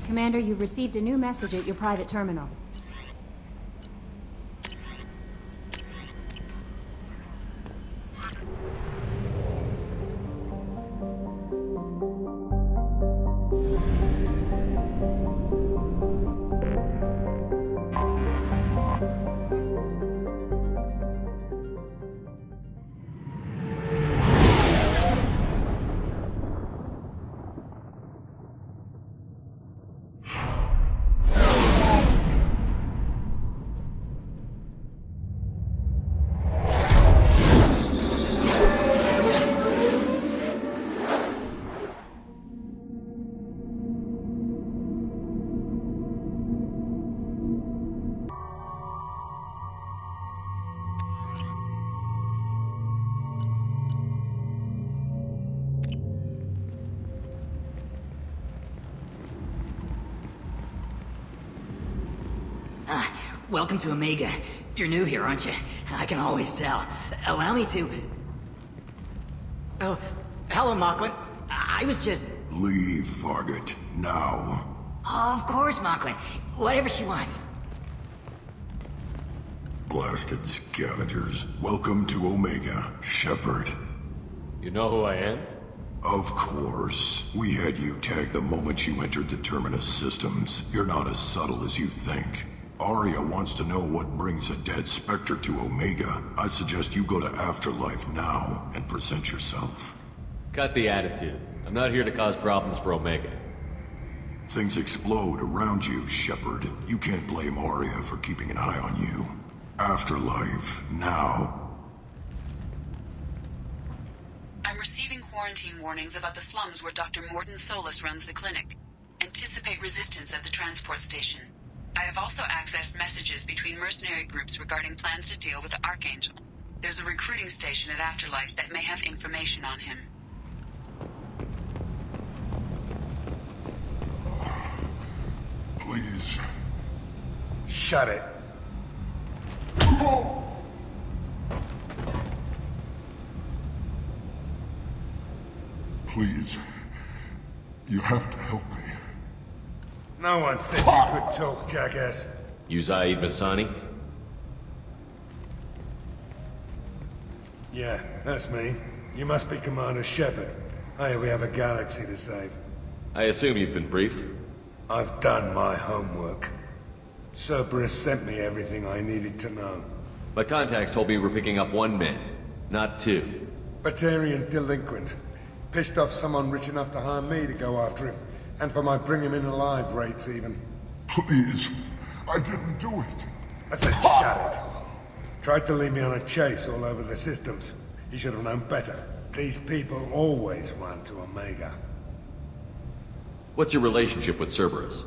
Commander, you've received a new message at your private terminal. Welcome to Omega. You're new here, aren't you? I can always tell. Allow me to... Oh, hello, Mocklin. I was just... Leave, Fargate. Now. Oh, of course, Mocklin. Whatever she wants. Blasted scavengers. Welcome to Omega, Shepard. You know who I am? Of course. We had you tagged the moment you entered the Terminus systems. You're not as subtle as you think. Aria wants to know what brings a dead Spectre to Omega. I suggest you go to Afterlife now and present yourself. Cut the attitude. I'm not here to cause problems for Omega. Things explode around you, Shepard. You can't blame Aria for keeping an eye on you. Afterlife, now. I'm receiving quarantine warnings about the slums where Dr. Mordin Solus runs the clinic. Anticipate resistance at the transport station. I have also accessed messages between mercenary groups regarding plans to deal with Archangel. There's a recruiting station at Afterlife that may have information on him. Please. Shut it. Please. You have to help me. No one said you could talk, jackass. You Zaed Masani? Yeah, that's me. You must be Commander Shepard. Hey, we have a galaxy to save. I assume you've been briefed? I've done my homework. Cerberus sent me everything I needed to know. My contacts told me we're picking up one man, not two. Batarian delinquent. Pissed off someone rich enough to hire me to go after him. And for my bring him in alive rates, even. Please. I didn't do it. I said shut it. Tried to lead me on a chase all over the systems. He should have known better. These people always run to Omega. What's your relationship with Cerberus?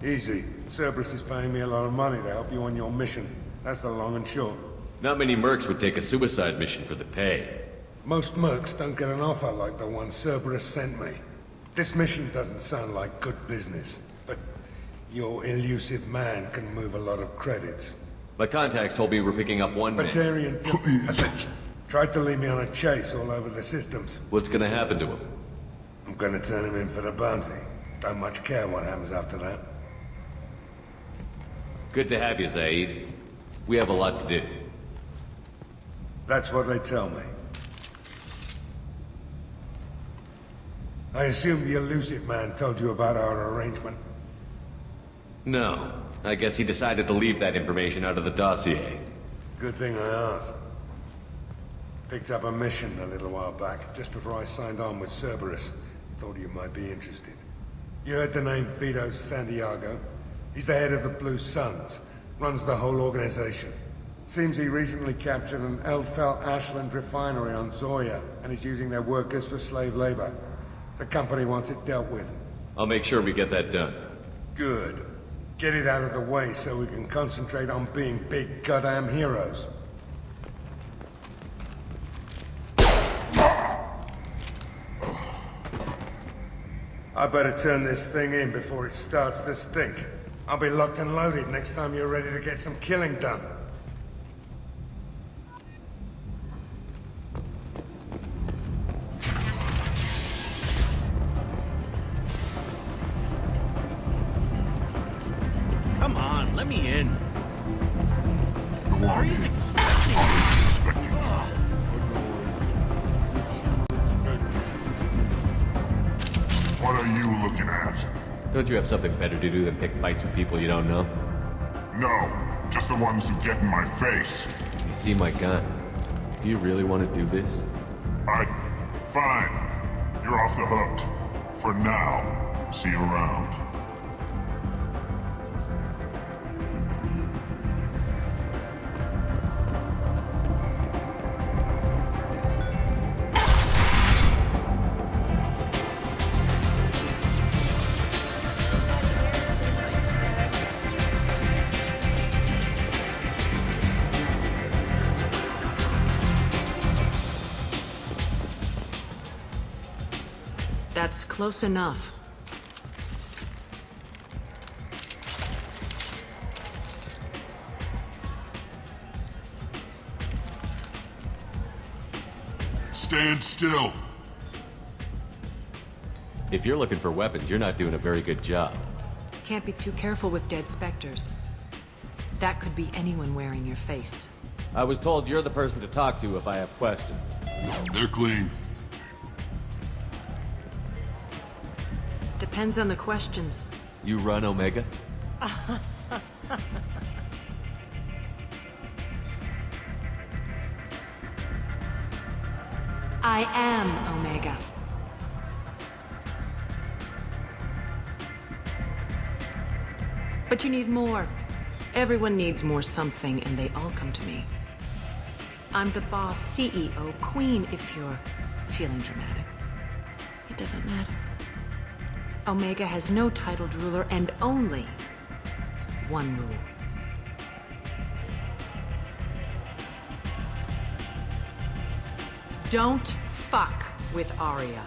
Easy. Cerberus is paying me a lot of money to help you on your mission. That's the long and short. Not many mercs would take a suicide mission for the pay. Most mercs don't get an offer like the one Cerberus sent me. This mission doesn't sound like good business, but your elusive man can move a lot of credits. My contacts told me we're picking up one man. Batarian... Please. Tried to lead me on a chase all over the systems. What's gonna happen to him? I'm gonna turn him in for the bounty. Don't much care what happens after that. Good to have you, Zaed. We have a lot to do. That's what they tell me. I assume the elusive man told you about our arrangement. No. I guess he decided to leave that information out of the dossier. Good thing I asked. Picked up a mission a little while back, just before I signed on with Cerberus. Thought you might be interested. You heard the name Vito Santiago? He's the head of the Blue Suns. Runs the whole organization. Seems he recently captured an Eldfell Ashland refinery on Zoya, and is using their workers for slave labor. The company wants it dealt with. I'll make sure we get that done. Good. Get it out of the way so we can concentrate on being big goddamn heroes. I better turn this thing in before it starts to stink. I'll be locked and loaded next time you're ready to get some killing done. me in. Go on Aria's in. expecting me. Aria's expecting you. What are you looking at? Don't you have something better to do than pick fights with people you don't know? No, just the ones who get in my face. You see my gun. Do you really want to do this? Fine. You're off the hook. For now. See you around. That's close enough. Stand still. If you're looking for weapons, you're not doing a very good job. Can't be too careful with dead specters. That could be anyone wearing your face. I was told you're the person to talk to if I have questions. They're clean. Depends on the questions. You run Omega? I am Omega. But you need more. Everyone needs more something, and they all come to me. I'm the boss, CEO, queen, if you're feeling dramatic. It doesn't matter. Omega has no titled ruler and only one rule. Don't fuck with Aria.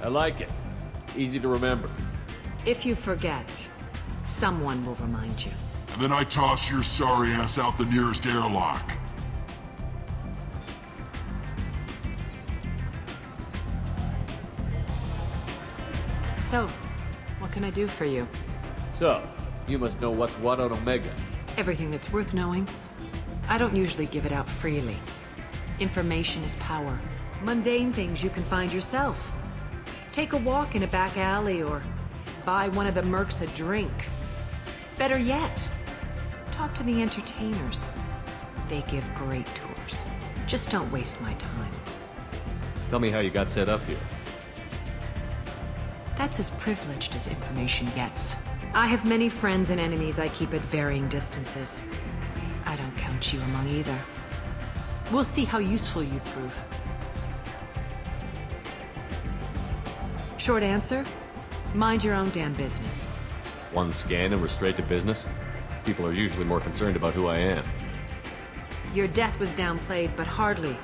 I like it. Easy to remember. If you forget, someone will remind you. And then I toss your sorry ass out the nearest airlock. So, what can I do for you? So, you must know what's what on Omega. Everything that's worth knowing. I don't usually give it out freely. Information is power. Mundane things you can find yourself. Take a walk in a back alley or buy one of the mercs a drink. Better yet, talk to the entertainers. They give great tours. Just don't waste my time. Tell me how you got set up here. That's as privileged as information gets. I have many friends and enemies I keep at varying distances. I don't count you among either. We'll see how useful you prove. Short answer, mind your own damn business. One scan and we're straight to business? People are usually more concerned about who I am. Your death was downplayed, but hardly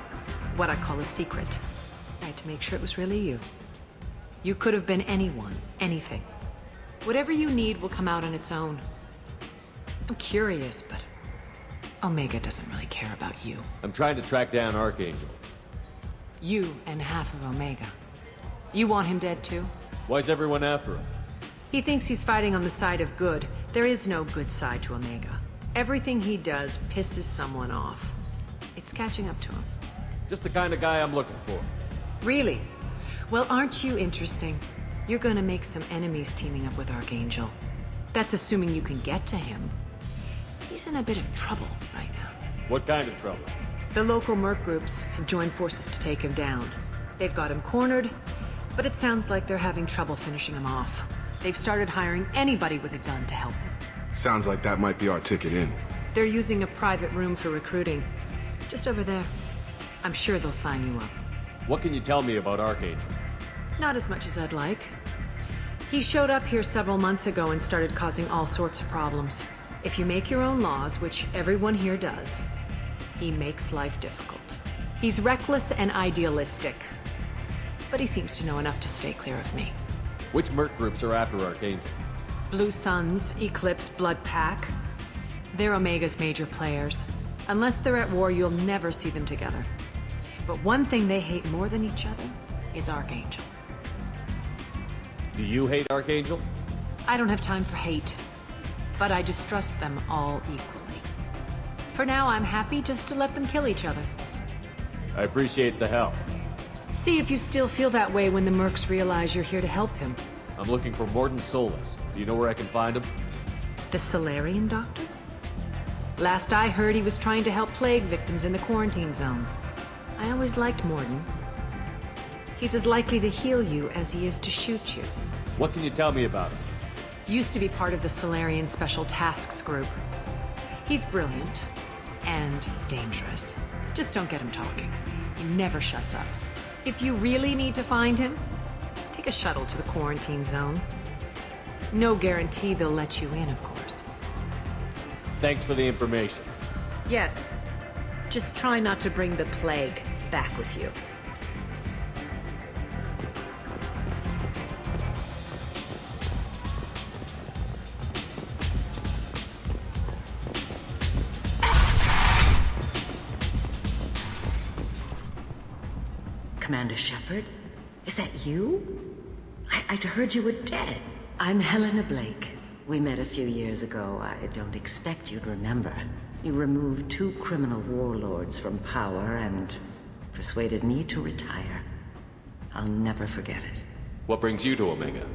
what I call a secret. I had to make sure it was really you. You could have been anyone, anything. Whatever you need will come out on its own. I'm curious, but Omega doesn't really care about you. I'm trying to track down Archangel. You and half of Omega. You want him dead too? Why's everyone after him? He thinks he's fighting on the side of good. There is no good side to Omega. Everything he does pisses someone off. It's catching up to him. Just the kind of guy I'm looking for. Really? Well, aren't you interesting? You're gonna make some enemies teaming up with Archangel. That's assuming you can get to him. He's in a bit of trouble right now. What kind of trouble? The local merc groups have joined forces to take him down. They've got him cornered, but it sounds like they're having trouble finishing him off. They've started hiring anybody with a gun to help them. Sounds like that might be our ticket in. They're using a private room for recruiting. Just over there. I'm sure they'll sign you up. What can you tell me about Archangel? Not as much as I'd like. He showed up here several months ago and started causing all sorts of problems. If you make your own laws, which everyone here does, he makes life difficult. He's reckless and idealistic. But he seems to know enough to stay clear of me. Which merc groups are after Archangel? Blue Suns, Eclipse, Blood Pack. They're Omega's major players. Unless they're at war, you'll never see them together. But one thing they hate more than each other is Archangel. Do you hate Archangel? I don't have time for hate, but I distrust them all equally. For now, I'm happy just to let them kill each other. I appreciate the help. See if you still feel that way when the mercs realize you're here to help him. I'm looking for Morden Solus. Do you know where I can find him? The Solarian doctor? Last I heard, he was trying to help plague victims in the quarantine zone. I always liked Morden. He's as likely to heal you as he is to shoot you. What can you tell me about him? Used to be part of the Solarian Special Tasks Group. He's brilliant and dangerous. Just don't get him talking. He never shuts up. If you really need to find him, take a shuttle to the quarantine zone. No guarantee they'll let you in, of course. Thanks for the information. Yes. Just try not to bring the plague back with you. Commander Shepard? Is that you? I'd heard you were dead. I'm Helena Blake. We met a few years ago. I don't expect you'd remember. You removed 2 criminal warlords from power and persuaded me to retire. I'll never forget it. What brings you to Omega?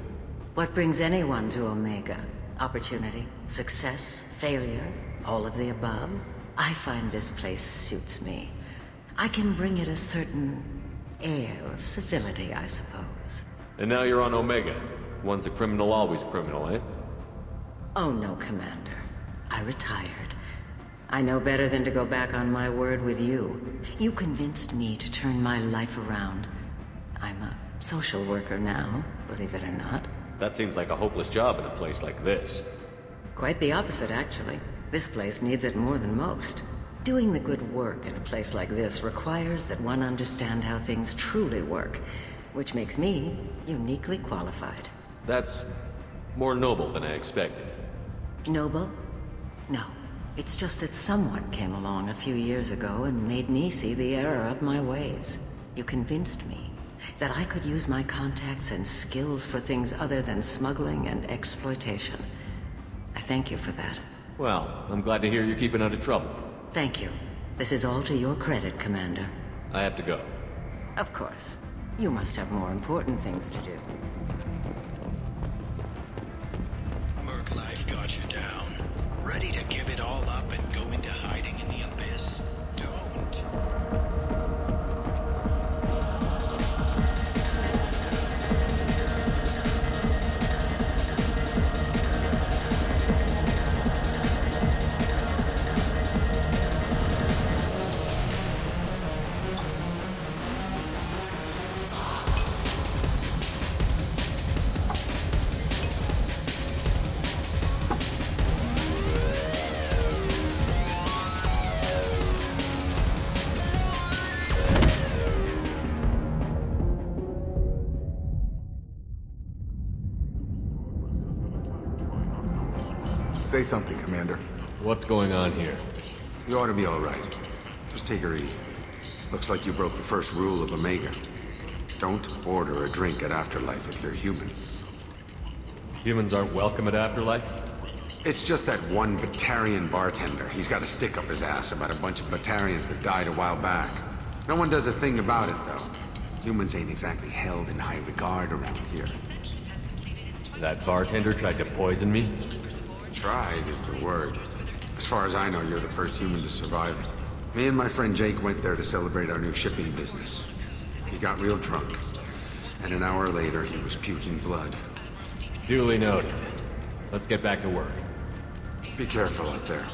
What brings anyone to Omega? Opportunity, success, failure, all of the above? I find this place suits me. I can bring it a certain air of civility, I suppose. And now you're on Omega. Once a criminal, always criminal, eh? Oh no, Commander. I retired. I know better than to go back on my word with you. You convinced me to turn my life around. I'm a social worker now, believe it or not. That seems like a hopeless job in a place like this. Quite the opposite, actually. This place needs it more than most. Doing the good work in a place like this requires that one understand how things truly work, which makes me uniquely qualified. That's more noble than I expected. Noble? No. It's just that someone came along a few years ago and made me see the error of my ways. You convinced me that I could use my contacts and skills for things other than smuggling and exploitation. I thank you for that. Well, I'm glad to hear you're keeping out of trouble. Thank you. This is all to your credit, Commander. I have to go. Of course. You must have more important things to do. Merc life got you down. Ready to give it all up and go into hiding in the abyss? Don't. Say something, Commander. What's going on here? You ought to be all right. Just take her easy. Looks like you broke the first rule of Omega. Don't order a drink at Afterlife if you're human. Humans aren't welcome at Afterlife? It's just that one Batarian bartender. He's got a stick up his ass about a bunch of Batarians that died a while back. No one does a thing about it, though. Humans ain't exactly held in high regard around here. That bartender tried to poison me? Tried is the word. As far as I know, you're the first human to survive it. Me and my friend Jake went there to celebrate our new shipping business. He got real drunk, and an hour later he was puking blood. Duly noted. Let's get back to work. Be careful out there.